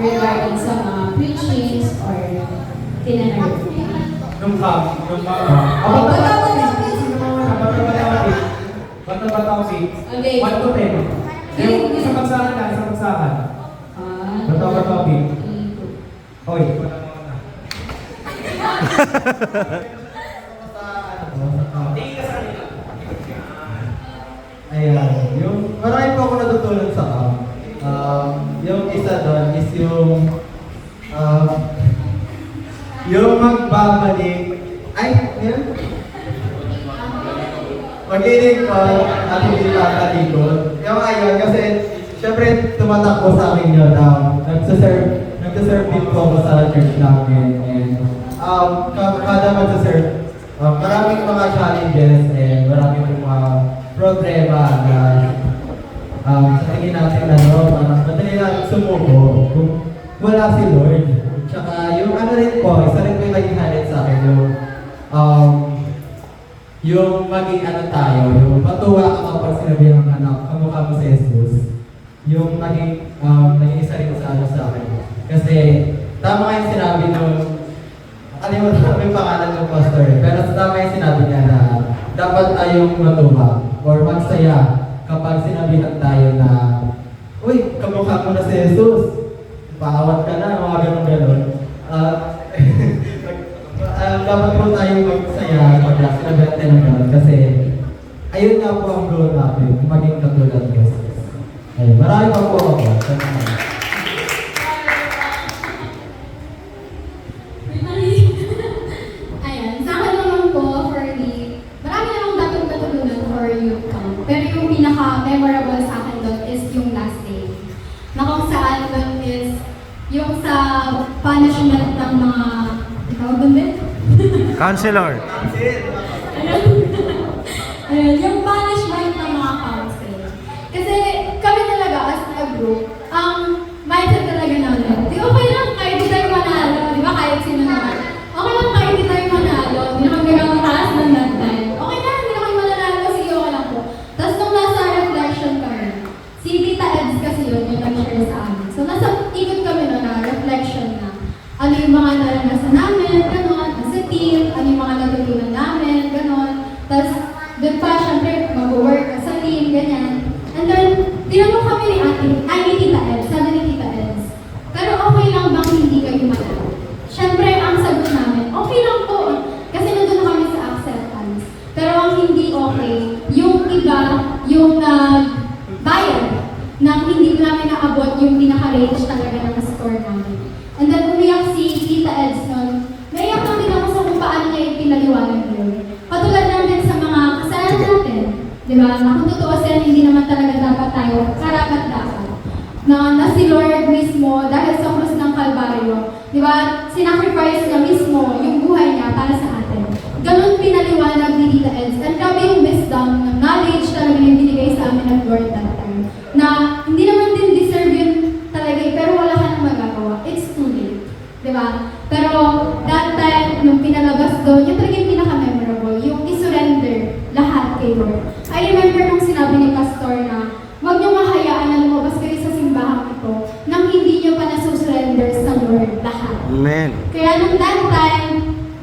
Regarding sa mga preachings or tinanong. Bata-bata si 1 to 10. Yung sa pagsahan na, sa pagsahan. Bata-bata si. Hoy, wala mo na. Ayan, yung marami pa ako natutunan sa yung isa doon is yung magbabalik, ay, yan? Maglilingkod at hindi tatalikod. Yung ayun, kasi syempre tumatakbo sa akin yun. Nagsaserve din po ako sa church namin. And kada magsaserve, maraming mga challenges and maraming mga problema na sa tingin natin madali natin sumuko kung wala si Lord. Tsaka yung ano rin po, isa rin po yung naging highlight sa akin, yung maging ano tayo, yung matuwa ka kapag sinabi ng anak, kamukha mo sa Jesus. Yung naging isa rin sa ano sa akin. Kasi tama nga yung sinabi nung, alimutan ko yung pangalan ng pastor, pero tama yung sinabi niya na dapat tayong matuwa or magsaya kapag sinabihan tayo na, uy, kamukha mo na si Jesus, paawat ka na, mga ganon-ganon. Dapat po tayong magsaya pag sinabihan tayo ng ganon kasi ayun nga po ang goal natin, maging katulad ni Jesus. Ayun, marami pa po ako. Ayan, sa akin naman po, marami namang dapat katulungan for youth camp. Pero yung pinaka-memorable sa akin doon is yung last day. Na kung saan doon is yung sa punishment ng mga, ikaw doon din? Counselor. Ayun, yung punishment ng mga council. Kasi kami talaga as a group, ang mindset talaga namin, di okay lang kahit di tayo manalo, di ba kahit sino naman. Okay lang kahit di tayo manalo, di naman gano'ng taas ng that time. Okay na, hindi naman mananalo, sige okay lang po. Tapos nung nasa reflection kami, si Tita Eds kasi yun, yung nag-share sa amin. So nasa ikot kami no, na reflection na ano yung mga naranasan namin, gano'n, as a team, ano yung mga natutunan namin, gano'n. Tapos doon pa, syempre, mag-work sa team, ganyan. And then, tinanong kami ni Tita Eds, sabi ni Tita Eds, pero okay lang bang hindi kayo manalo? Syempre, ang sagot namin, okay lang po. Kasi nandun kami sa acceptance. Pero ang hindi okay, yung iba, yung bayad, nang hindi namin naabot yung pinaka-range talaga ng score namin. And then, umiyak si Tita Eds nun, naiyak lang din ako sa kung paano niya ipinaliwanag yun. Patulad namin sa mga kasalanan natin, di ba? Na kung tutuusin, hindi naman talaga dapat tayo karapat-dapat. Na si Lord mismo, dahil sa krus ng Kalbaryo, di ba? Sinacrifice niya mismo yung buhay niya para sa atin. Ganun pinaliwanag ni Tita Eds. And grabe yung wisdom, ng knowledge talaga yung binigay sa amin ng Lord that time. Na hindi naman din deserve yun talaga, pero wala ka nang magagawa. It's too late. Di ba? Pero that time, nung pinalabas doon, yung talaga yung pinaka-memorable, yung i-surrender lahat kay Lord. I remember nung sinabi ni Pastor na, huwag niyo mahayaan na lumabas kayo sa simbahang ito nang hindi niyo pa nasusurrender sa Lord lahat. Amen. Kaya nung that time,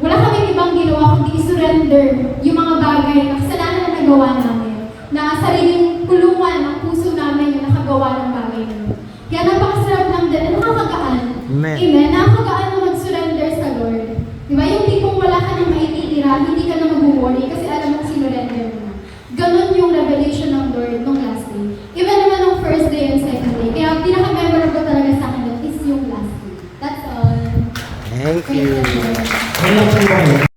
wala kaming ibang ginawa kundi i-surrender yung mga bagay na kasalanan na nagawa namin, na sariling kulungan ng puso namin yung nakagawa ng bagay na yun. Kaya napakasarap lang din, nakakagaan. Amen. Amen. Nakakagaan na mag-surrender sa Lord. Di ba? Yung tipong wala ka nang maititira, hindi ka na mag-worry kasi alam mo sinurrender mo na. Ganon yung revelation ng Lord nung last day. Even naman nung first day and second day. Kaya pinaka-memorable talaga sa akin doon is yung last day. That's all. Thank you. Wala po kayo.